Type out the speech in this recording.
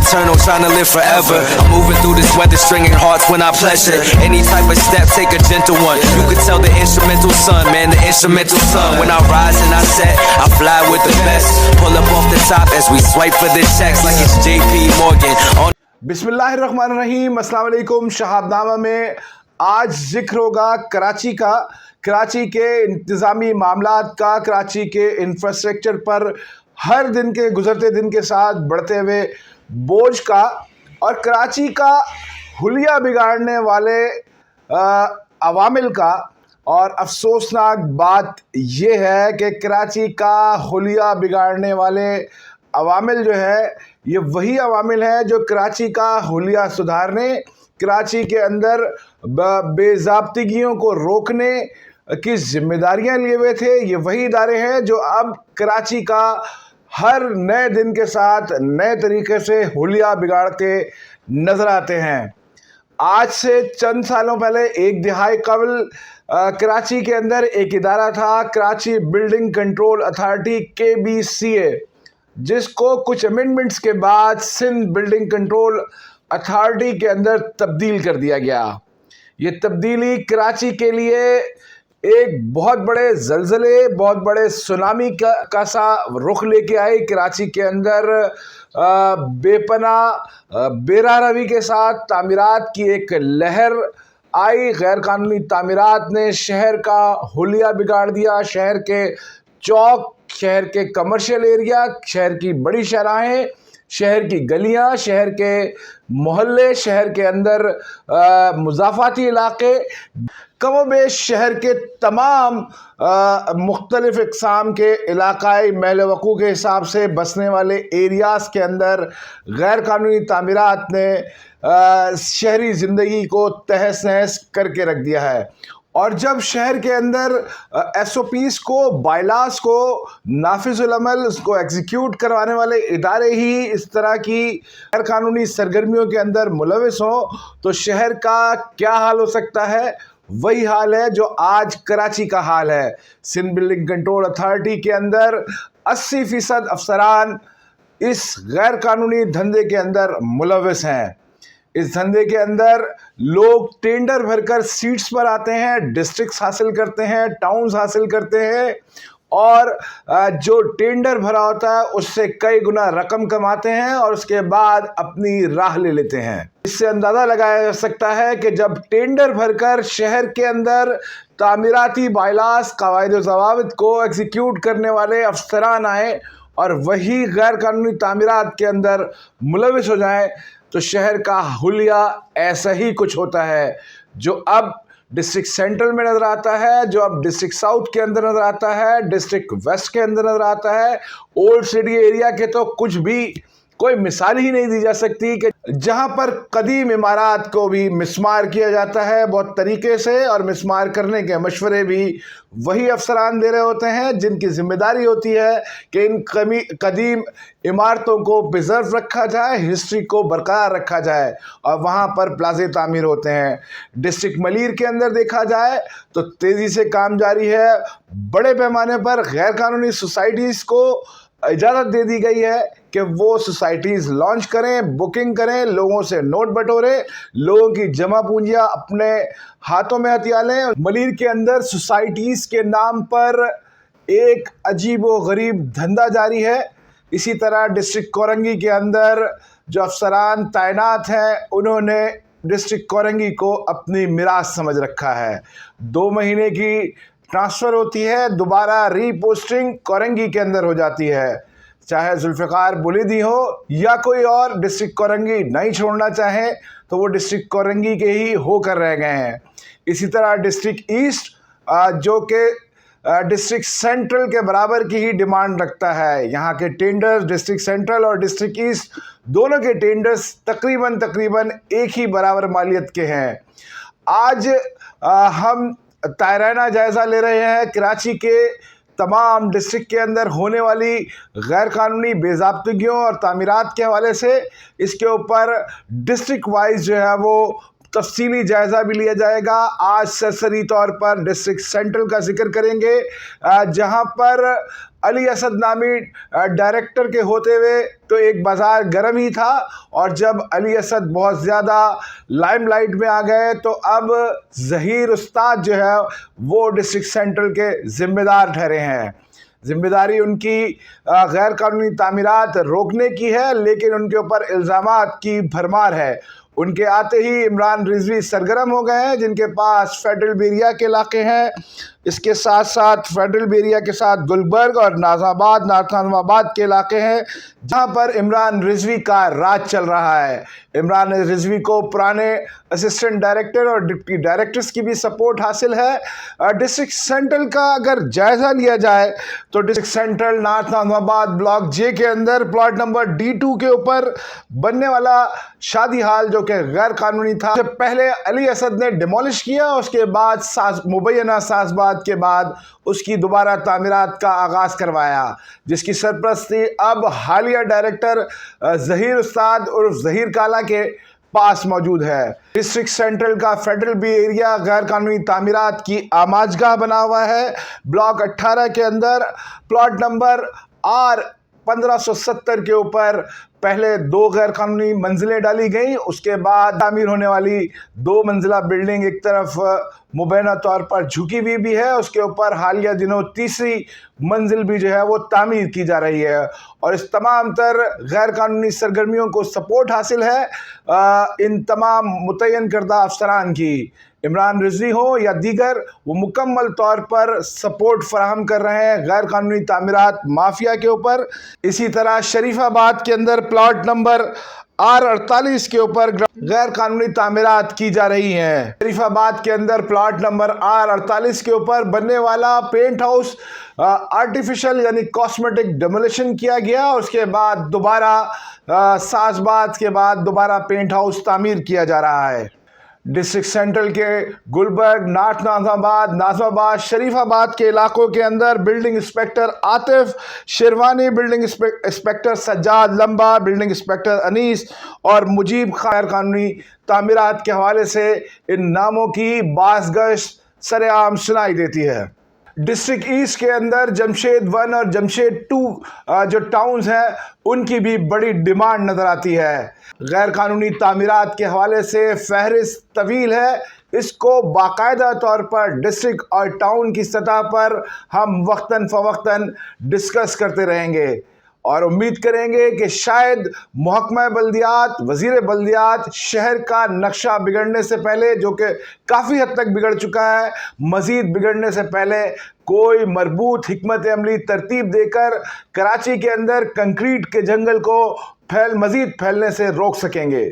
eternal, trying to live forever. I'm moving through this weather, stringing hearts when I pleasure. Any type of step, take a gentle one. You could tell the instrumental son, man, the instrumental son. When I rise and I set, I fly with the best. Pull up off the top as we swipe for the checks like it's JP Morgan. बिस्मिल्लाहिर्रहमानिर्रहीम, अस्सलाम वालेकुम। शहाबनामा में आज जिक्र होगा कराची का, कराची के इंतज़ामी मामलात का, कराची के इंफ्रास्ट्रक्चर पर हर दिन के गुज़रते दिन के साथ बढ़ते हुए बोझ का, और कराची का हुलिया बिगाड़ने वाले अवामिल का। और अफसोसनाक बात यह है कि कराची का हुलिया बिगाड़ने वाले अवामिल जो है, ये वही अवामिल हैं जो कराची का हुलिया सुधारने, कराची के अंदर बेज़ाब्तिगियों को रोकने की जिम्मेदारियां लिए हुए थे। ये वही इदारे हैं जो अब कराची का हर नए दिन के साथ नए तरीके से हुलिया बिगाड़ते नज़र आते हैं। आज से चंद सालों पहले, एक दिहाई कबल, कराची के अंदर एक इदारा था, Karachi building control authority KBCA, जिसको कुछ अमेंडमेंट्स के बाद सिंध बिल्डिंग कंट्रोल अथॉरिटी के अंदर तब्दील कर दिया गया। ये तब्दीली कराची के लिए एक बहुत बड़े ज़लज़ले, बहुत बड़े सुनामी का सा रुख लेके आई। कराची के अंदर बेपनाह बेरारवी के साथ तामीरात की एक लहर आई। गैर कानूनी तामीरात ने शहर का हुलिया बिगाड़ दिया। शहर के चौक, शहर के कमर्शियल एरिया, शहर की बड़ी शहराहें, शहर की गलियां, शहर के मोहल्ले, शहर के अंदर मुज़ाफ़ाती इलाके, कमोबेश शहर के तमाम मुख्तलिफ़ इक़साम के इलाक़ाई महल वक़ू के हिसाब से बसने वाले एरियाज़ के अंदर गैर कानूनी तामीरात ने शहरी ज़िंदगी को तहस नहस करके रख दिया है। और जब शहर के अंदर SOPs को, बायलास को नाफिजुल अमल, उसको एग्जीक्यूट करवाने वाले इदारे ही इस तरह की गैर कानूनी सरगर्मियों के अंदर मुलविस हों, तो शहर का क्या हाल हो सकता है? वही हाल है जो आज कराची का हाल है। सिंध बिल्डिंग कंट्रोल अथॉरिटी के अंदर 80% अफसरान इस गैर कानूनी धंधे के अंदर मुलविस हैं। इस धंधे के अंदर लोग टेंडर भरकर सीट्स पर आते हैं, डिस्ट्रिक्ट्स हासिल करते हैं, टाउन्स हासिल करते हैं, और जो टेंडर भरा होता है उससे कई गुना रकम कमाते हैं और उसके बाद अपनी राह ले लेते हैं। इससे अंदाज़ा लगाया जा सकता है कि जब टेंडर भरकर शहर के अंदर तामीराती बायलास, कवायद व ज़वाबित को एग्जीक्यूट करने वाले अफसरान आए और वही गैर कानूनी तामीरात के अंदर मुलविस हो जाएं, तो शहर का हुलिया ऐसा ही कुछ होता है जो अब डिस्ट्रिक्ट सेंट्रल में नज़र आता है, जो अब डिस्ट्रिक्ट साउथ के अंदर नज़र आता है, डिस्ट्रिक्ट वेस्ट के अंदर नज़र आता है। ओल्ड सिटी एरिया के तो कुछ भी कोई मिसाल ही नहीं दी जा सकती कि जहां पर कदीम इमारात को भी मिसमार किया जाता है बहुत तरीके से, और मिसमार करने के मशवरे भी वही अफसरान दे रहे होते हैं जिनकी जिम्मेदारी होती है कि इन कदीम इमारतों को प्रिजर्व रखा जाए, हिस्ट्री को बरकरार रखा जाए, और वहाँ पर प्लाजे तामीर होते हैं। डिस्ट्रिक्ट मलीर के अंदर देखा जाए तो तेज़ी से काम जारी है। बड़े पैमाने पर गैर कानूनी सोसाइटीज़ को इजाज़त दे दी गई है कि वो सोसाइटीज़ लॉन्च करें, बुकिंग करें, लोगों से नोट बटोरें, लोगों की जमा पूंजियां अपने हाथों में हथिया लें। मलीर के अंदर सोसाइटीज़ के नाम पर एक अजीब व गरीब धंधा जारी है। इसी तरह डिस्ट्रिक्ट कोरंगी के अंदर जो अफसरान तैनात हैं, उन्होंने डिस्ट्रिक्ट कोरंगी को अपनी मिरास समझ रखा है। 2 महीने की ट्रांसफ़र होती है, दोबारा रीपोस्टिंग कोरंगी के अंदर हो जाती है। चाहे जुल्फ़िकार बुलीदी हो या कोई और डिस्ट्रिक्ट कोरंगी नहीं छोड़ना चाहे तो वो डिस्ट्रिक्ट कोरंगी के ही होकर रह गए हैं। इसी तरह डिस्ट्रिक्ट ईस्ट, जो कि डिस्ट्रिक्ट सेंट्रल के बराबर की ही डिमांड रखता है। यहाँ के टेंडर्स, डिस्ट्रिक्ट सेंट्रल और डिस्ट्रिक्ट ईस्ट दोनों के टेंडर्स तकरीबन एक ही बराबर मालियत के हैं। आज हम तायराना जायज़ा ले रहे हैं कराची के तमाम डिस्ट्रिक्ट के अंदर होने वाली गैर कानूनी बेज़ाब्तिगियों और तामीरात के हवाले से। इसके ऊपर डिस्ट्रिक्ट वाइज जो है वो तफसीली जायज़ा भी लिया जाएगा। आज सरसरी तौर पर डिस्ट्रिक्ट सेंट्रल का जिक्र करेंगे, जहां पर अली असद नामी डायरेक्टर के होते हुए तो एक बाज़ार गर्म ही था, और जब अली असद बहुत ज़्यादा लाइमलाइट में आ गए तो अब ज़हीर उस्ताद जो है वो डिस्ट्रिक्ट सेंट्रल के ज़िम्मेदार ठहरे हैं। जिम्मेदारी उनकी गैर कानूनी तामीरात रोकने की है, लेकिन उनके ऊपर इल्ज़ामात की भरमार है। उनके आते ही इमरान रिजवी सरगर्म हो गए हैं, जिनके पास फेडरल बेरिया के इलाके हैं। इसके साथ साथ फेडरल बेरिया के साथ गुलबर्ग और नाज़ाबाद के इलाके हैं, जहां पर इमरान रिजवी का राज चल रहा है। इमरान रिजवी को पुराने असिस्टेंट डायरेक्टर और डिप्टी डायरेक्टर्स की भी सपोर्ट हासिल है। डिस्ट्रिक्ट सेंट्रल का अगर जायज़ा लिया जाए तो डिस्ट्रिक्ट सेंट्रल नाज़ाबाद ब्लॉक जे के अंदर प्लॉट नंबर D2 के ऊपर बनने वाला शादी हाल जो कि गैर कानूनी था, सबसे पहले अली असद ने डिमोलिश किया। उसके बाद मुबैना साज़बाद के बाद उसकी दोबारा तामीरात का आगाज़ करवाया, जिसकी सरपरस्ती अब हालिया डायरेक्टर ज़हीर उस्ताद और ज़हीर काला के पास मौजूद है। डिस्ट्रिक्ट सेंट्रल का फेडरल बी एरिया गैर कानूनी तामीरात की आमाजगाह बना हुआ है। ब्लॉक 18 के अंदर प्लॉट नंबर R1570 के ऊपर पहले 2 गैर कानूनी मंजिलें डाली गई, उसके बाद तामीर होने वाली 2 मंजिला बिल्डिंग एक तरफ मुबैना तौर पर झुकी हुई भी है, उसके ऊपर हालिया दिनों तीसरी मंजिल भी जो है वो तामीर की जा रही है। और इस तमाम तर गैर कानूनी सरगर्मियों को सपोर्ट हासिल है इन तमाम मुतय्यन करदा अफसरान की। इमरान रिजवी हो या दीगर, वो मुकम्मल तौर पर सपोर्ट फराहम कर रहे हैं गैर कानूनी तामीरात माफिया के ऊपर। इसी तरह शरीफाबाद के अंदर प्लॉट नंबर R48 के ऊपर गैर कानूनी तामीरात की जा रही हैं। शरीफाबाद के अंदर प्लॉट नंबर R48 के ऊपर बनने वाला पेंट हाउस आर्टिफिशियल यानी कॉस्मेटिक डेमोलिशन किया गया, उसके बाद दोबारा साज़बाद के बाद दोबारा पेंट हाउस तामीर किया जा रहा है। डिस्ट्रिक्ट सेंट्रल के गुलबर्ग, नाज़ाबाद, शरीफाबाद के इलाकों के अंदर building inspector Atif sherwani, building inspector Sajjad लंबा, बिल्डिंग इंस्पेक्टर अनीस और मुजीब गैर कानूनी तामीरात के हवाले से इन नामों की बाज़गश्त सरेआम सुनाई देती है। डिस्ट्रिक्ट ईस्ट के अंदर जमशेद 1 और जमशेद 2 जो टाउन्स हैं उनकी भी बड़ी डिमांड नज़र आती है। गैर कानूनी तामीरात के हवाले से फहरिस्त तवील है, इसको बाकायदा तौर पर डिस्ट्रिक्ट और टाउन की सतह पर हम वक्तन फ़वक्तन डिस्कस करते रहेंगे और उम्मीद करेंगे कि शायद महकमा बल्दियात, वज़ीर बल्दियात शहर का नक्शा बिगड़ने से पहले, जो कि काफ़ी हद तक बिगड़ चुका है, मज़ीद बिगड़ने से पहले कोई मरबूत हिकमत अमली तरतीब देकर कराची के अंदर कंक्रीट के जंगल को मज़ीद फैलने से रोक सकेंगे।